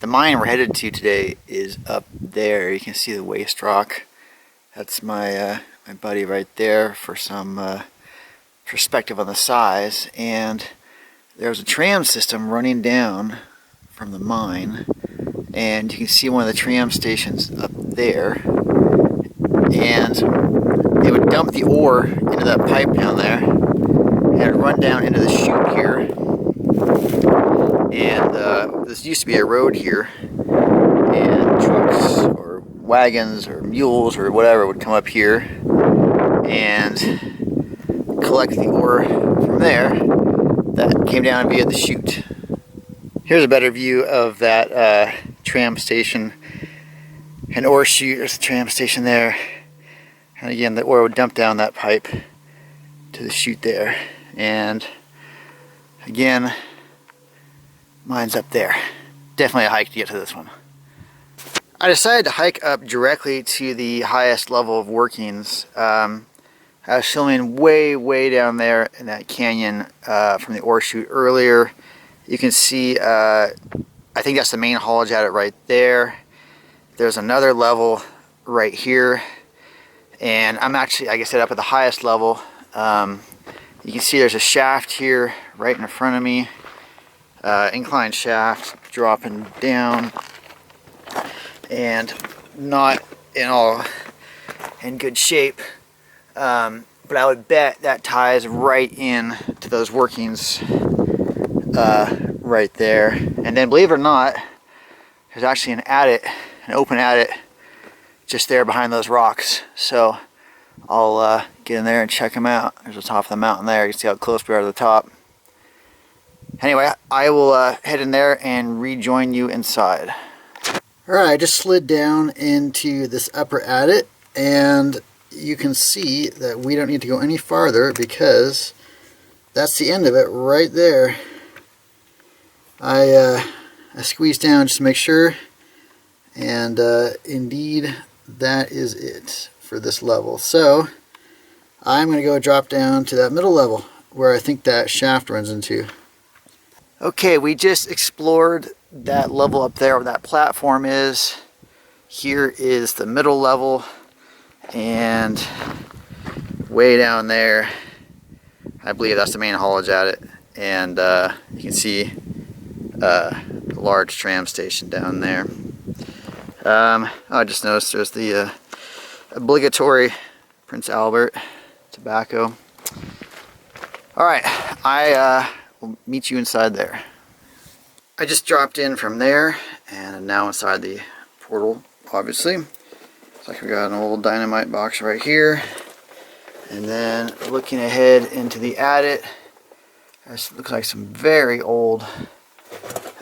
The mine we're headed to today is up there. You can see the waste rock. That's my my buddy right there for some perspective on the size. And there's a tram system running down from the mine, and you can see one of the tram stations up there. And they would dump the ore into that pipe down there, and it run down into the chute here. And this used to be a road here, and trucks or wagons or mules or whatever would come up here and collect the ore from there that came down via the chute. Here's a better view of that tram station, an ore chute. There's a tram station there, and again the ore would dump down that pipe to the chute there. And again, mine's up there. Definitely a hike to get to this one. I decided to hike up directly to the highest level of workings. I was filming way down there in that canyon from the ore chute earlier. You can see, I think that's the main haulage at it right there. There's another level right here. And I'm actually, like I said, up at the highest level. You can see there's a shaft here right in front of me. Incline shaft dropping down, and not in good shape, but I would bet that ties right in to those workings right there. And then, believe it or not, there's actually an open adit just there behind those rocks. So I'll get in there and check them out. There's the top of the mountain there. You can see how close we are to the top. Anyway, I will head in there and rejoin you inside. Alright, I just slid down into this upper adit, and you can see that we don't need to go any farther because that's the end of it right there. I squeezed down just to make sure, and indeed that is it for this level. So I'm going to go drop down to that middle level where I think that shaft runs into. Okay, we just explored that level up there where that platform is. Here is the middle level, and way down there, I believe that's the main haulage at it. And you can see a large tram station down there. I just noticed there's the obligatory Prince Albert tobacco. Alright, we'll meet you inside there. I just dropped in from there and I'm now inside the portal, obviously. Looks like we got an old dynamite box right here. And then looking ahead into the adit, this looks like some very old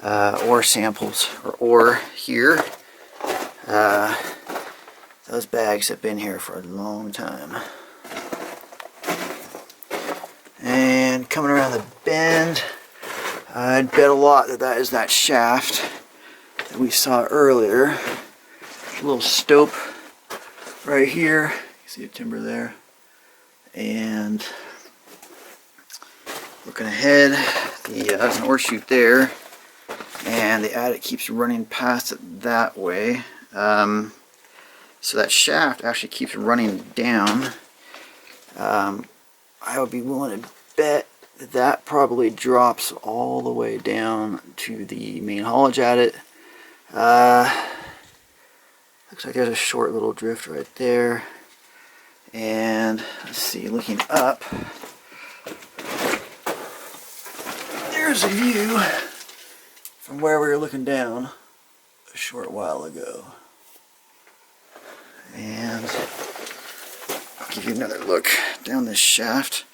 ore samples, or ore here. Those bags have been here for a long time. And coming around the bend, I'd bet a lot that that is that shaft that we saw earlier. A little stope right here. You see the timber there. And looking ahead, there's an ore chute there, and the adit keeps running past it that way. So that shaft actually keeps running down. I would be willing to bet that that probably drops all the way down to the main haulage adit. Looks like there's a short little drift right there. And let's see, looking up, there's a view from where we were looking down a short while ago. And I'll give you another look down this shaft.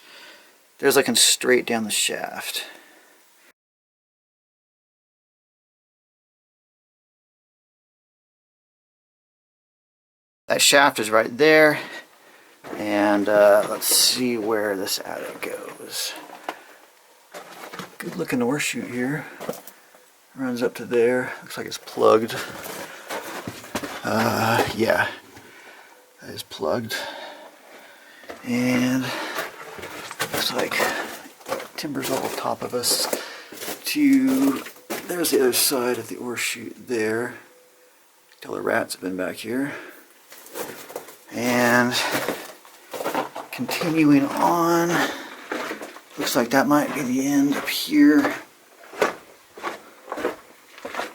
There's looking straight down the shaft. That shaft is right there. And let's see where this adit goes. Good looking ore chute here. Runs up to there. Looks like it's plugged. Yeah, that is plugged. And looks like timber's all on top of us to there's the other side of the ore chute there. Tell the rats have been back here. And continuing on, looks like that might be the end up here.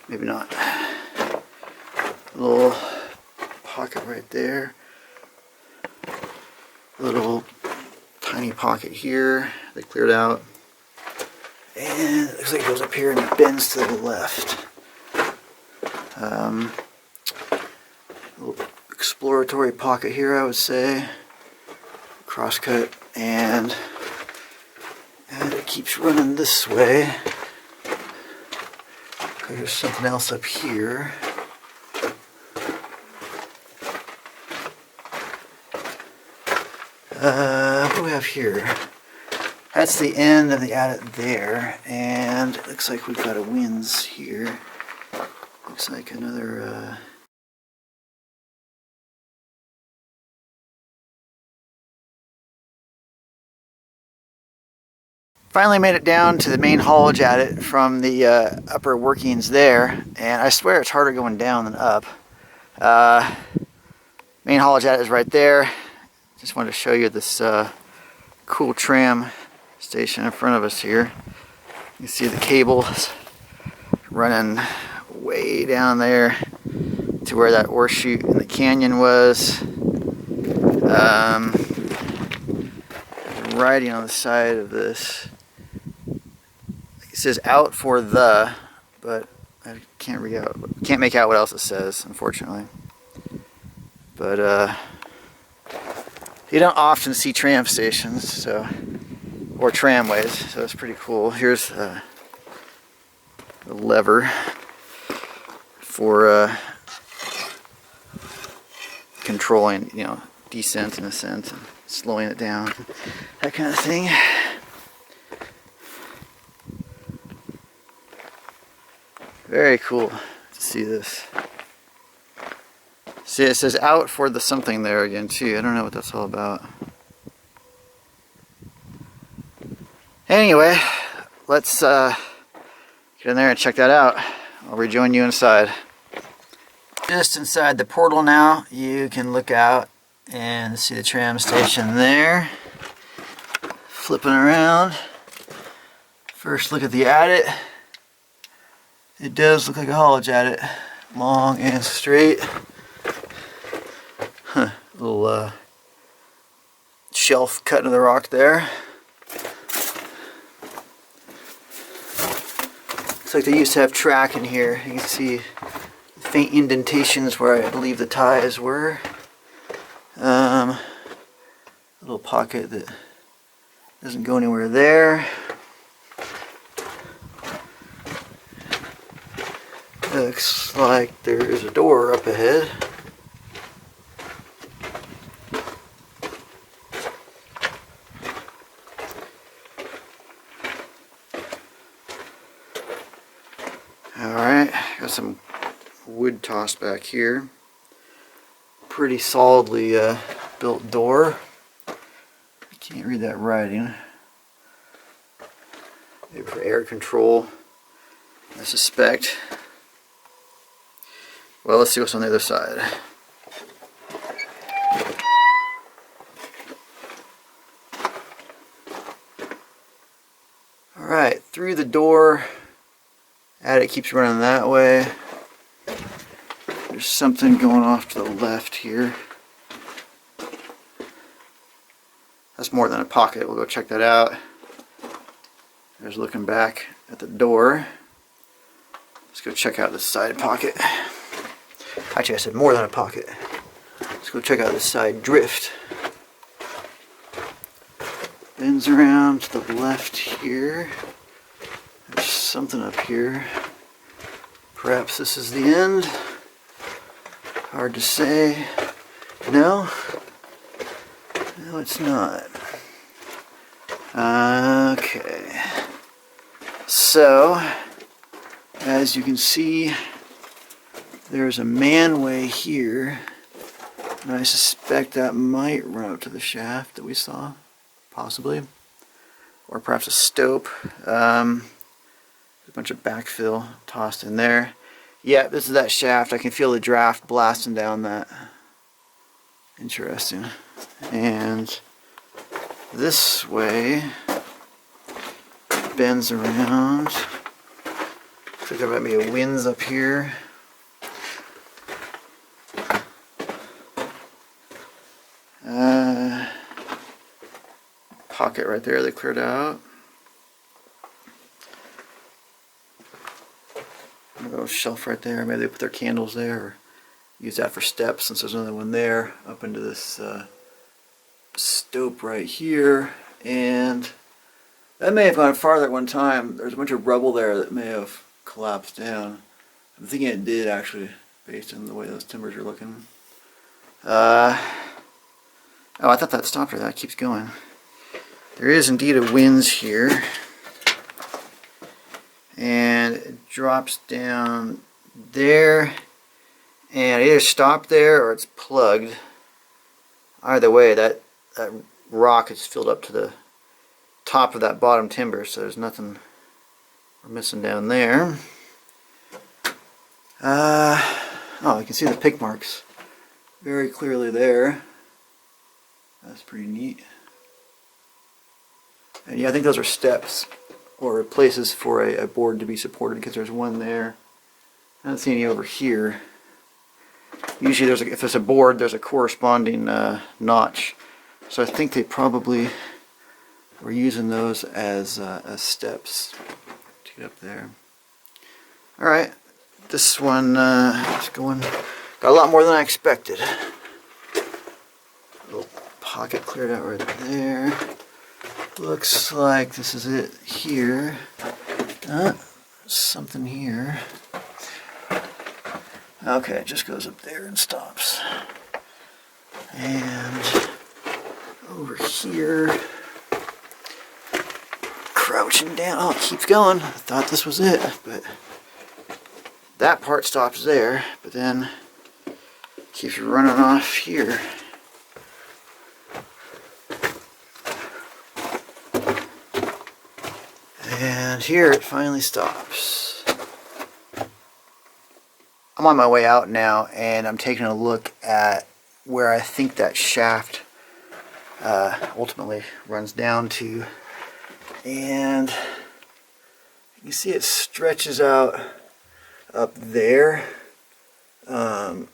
Maybe not. A little pocket right there. A little tiny pocket here. They cleared out. And it looks like it goes up here and bends to the left. A little exploratory pocket here, I would say. Crosscut, and it keeps running this way. There's something else up here. What do we have here? That's the end of the adit there, and it looks like we've got a winze here. Looks like another finally made it down to the main haulage adit from the upper workings there, and I swear it's harder going down than up. Main haulage adit is right there. Just wanted to show you this cool tram station in front of us here. You can see the cables running way down there to where that ore chute in the canyon was. Writing on the side of this, it says "out for the," but I can't make out what else it says, unfortunately. But you don't often see tram stations, or tramways, so it's pretty cool. Here's a lever for controlling, descent and ascent, and slowing it down, that kind of thing. Very cool to see this. See, it says "out for the something" there again too. I don't know what that's all about. Anyway, let's get in there and check that out. I'll rejoin you inside. Just inside the portal now, you can look out and see the tram station there. Flipping around. First look at the adit. It does look like a haulage adit. Long and straight. Little shelf cut into the rock there. Looks like they used to have track in here. You can see faint indentations where I believe the ties were. Little pocket that doesn't go anywhere there. Looks like there is a door up ahead. Alright, got some wood tossed back here. Pretty solidly built door. I can't read that writing. Maybe for air control, I suspect. Well, let's see what's on the other side. Alright, through the door. Adit keeps running that way. There's something going off to the left here. That's more than a pocket. We'll go check that out. There's looking back at the door. Let's go check out this side pocket. Actually, I said more than a pocket. Let's go check out this side drift. Bends around to the left here. There's something up here. Perhaps this is the end. Hard to say. No? No, it's not. Okay. So, as you can see, there's a manway here. And I suspect that might run up to the shaft that we saw. Possibly. Or perhaps a stope. a bunch of backfill tossed in there. Yeah, this is that shaft. I can feel the draft blasting down that. Interesting. And this way bends around. Looks like there might be a winds up here. Pocket right there they cleared out. A little shelf right there. Maybe they put their candles there or use that for steps since there's another one there. Up into this stope right here. And that may have gone farther at one time. There's a bunch of rubble there that may have collapsed down. I'm thinking it did actually, based on the way those timbers are looking. Oh, I thought that stopped her. That keeps going. There is indeed a winds here. And it drops down there. And it either stopped there or it's plugged. Either way, that rock is filled up to the top of that bottom timber, so there's nothing we're missing down there. Oh, you can see the pick marks very clearly there. That's pretty neat. And yeah, I think those are steps or places for a board to be supported because there's one there. I don't see any over here. Usually if there's a board, there's a corresponding notch. So I think they probably were using those as steps to get up there. Alright, this one is going, got a lot more than I expected. Little pocket cleared out right there. Looks like this is it here. Something here. Okay, it just goes up there and stops. And over here, crouching down. Oh, it keeps going. I thought this was it, but that part stops there, but then keeps running off here. And here it finally stops. I'm on my way out now and I'm taking a look at where I think that shaft ultimately runs down to. And you can see it stretches out up there. But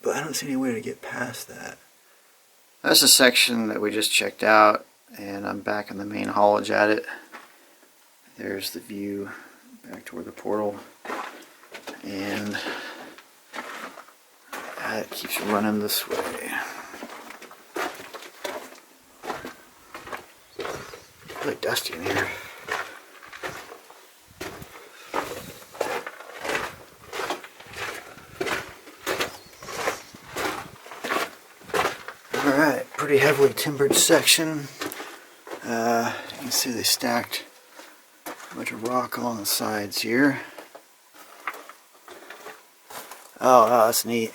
I don't see any way to get past that. That's a section that we just checked out, and I'm back in the main haulage at it. There's the view back toward the portal, and it keeps running this way. It's really dusty in here. Alright, pretty heavily timbered section. You can see they stacked a bunch of rock along the sides here. Oh, that's neat.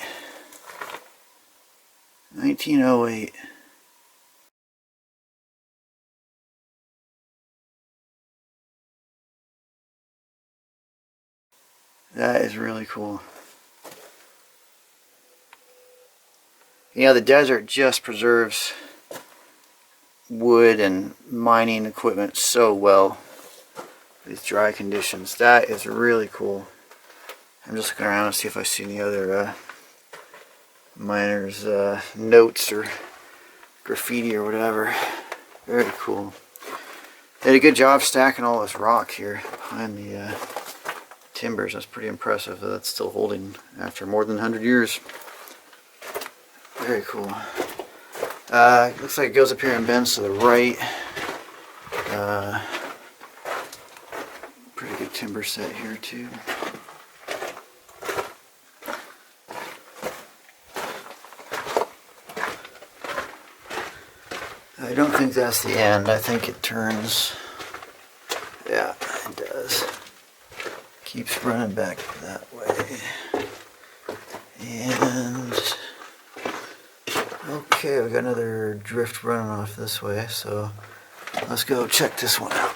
1908. That is really cool. You know, the desert just preserves wood and mining equipment so well. These dry conditions. That is really cool. I'm just looking around to see if I see any other miners' notes or graffiti or whatever. Very cool. They did a good job stacking all this rock here behind the timbers. That's pretty impressive that that's still holding after more than 100 years. Very cool. Looks like it goes up here and bends to the right. Pretty good timber set here too. I don't think that's the end. I think it turns. Yeah, it does. Keeps running back that way. And okay, we got another drift running off this way, so let's go check this one out.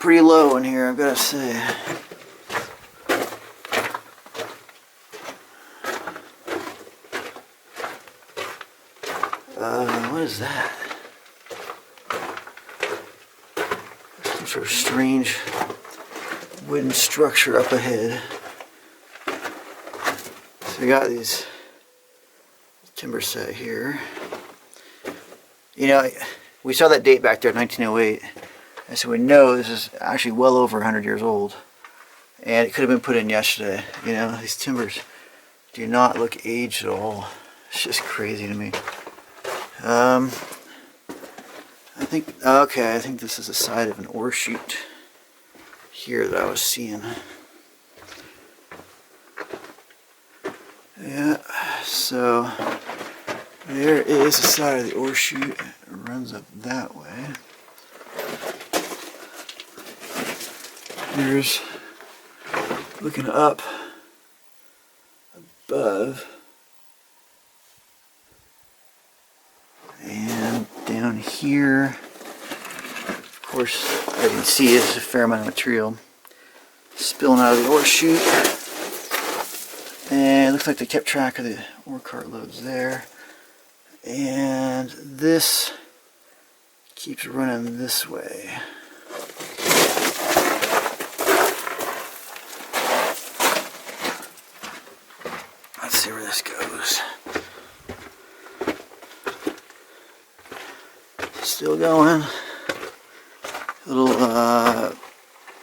pretty low in here, I've got to say. What is that? Some sort of strange wooden structure up ahead. So we got these timber set here. You know, we saw that date back there, 1908, and so we know this is actually well over 100 years old, and it could have been put in yesterday. You know, these timbers do not look aged at all. It's just crazy to me. I think this is the side of an ore chute here that I was seeing. Yeah, so there is the side of the ore chute. It runs up that way. Here's looking up above. And down here, of course, as you can see, there's a fair amount of material spilling out of the ore chute. And it looks like they kept track of the ore cart loads there. And this keeps running this way. Let's see where this goes. Still going. Little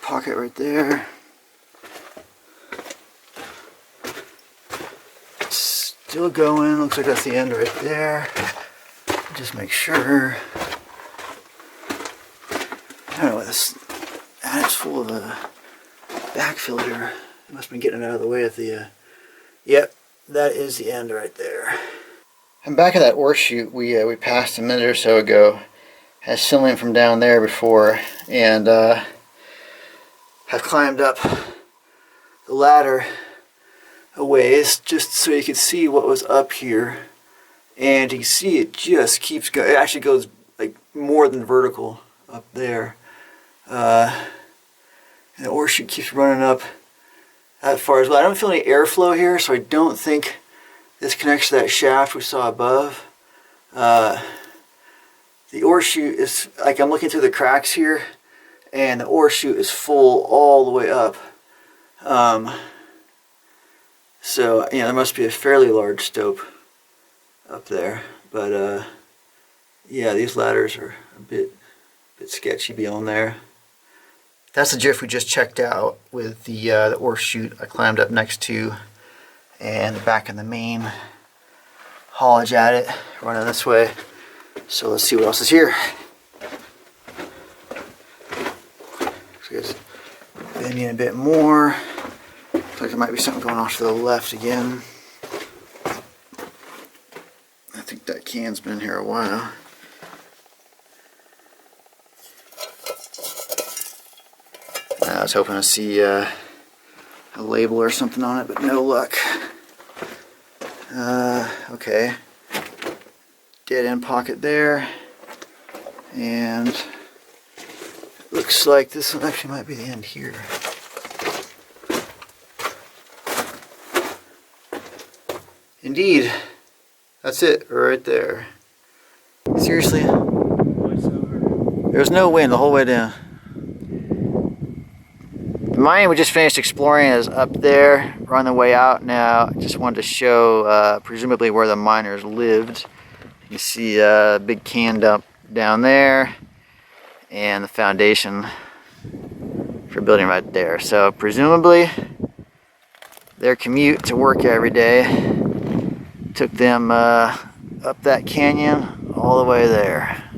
pocket right there. Still going. Looks like that's the end right there. Just make sure. I don't know what this. It's full of backfill here. It must have been getting it out of the way at the. Yep, that is the end right there. And back at that ore chute we passed a minute or so ago. Has simmering from down there before, and have climbed up the ladder a ways just so you can see what was up here. And you can see it just keeps going. It actually goes like more than vertical up there. And the ore chute keeps running up that far as well. I don't feel any airflow here, so I don't think this connects to that shaft we saw above. The ore chute is, like, I'm looking through the cracks here, and the ore chute is full all the way up. So, you know, there must be a fairly large stope up there. But, yeah, these ladders are a bit sketchy beyond there. That's the drift we just checked out with the ore chute I climbed up next to, and back in the main haulage at it, running this way. So let's see what else is here. So it's bending a bit more. Looks like there might be something going off to the left again. I think that can's been in here a while. I was hoping to see a label or something on it, but no luck. Okay. Dead end pocket there, and it looks like this one actually might be the end here. Indeed, that's it right there. Seriously, there was no wind the whole way down. The mine we just finished exploring is up there. We're on the way out now. Just wanted to show presumably where the miners lived. You see a big can dump down there, and the foundation for building right there. So presumably their commute to work every day took them up that canyon all the way there.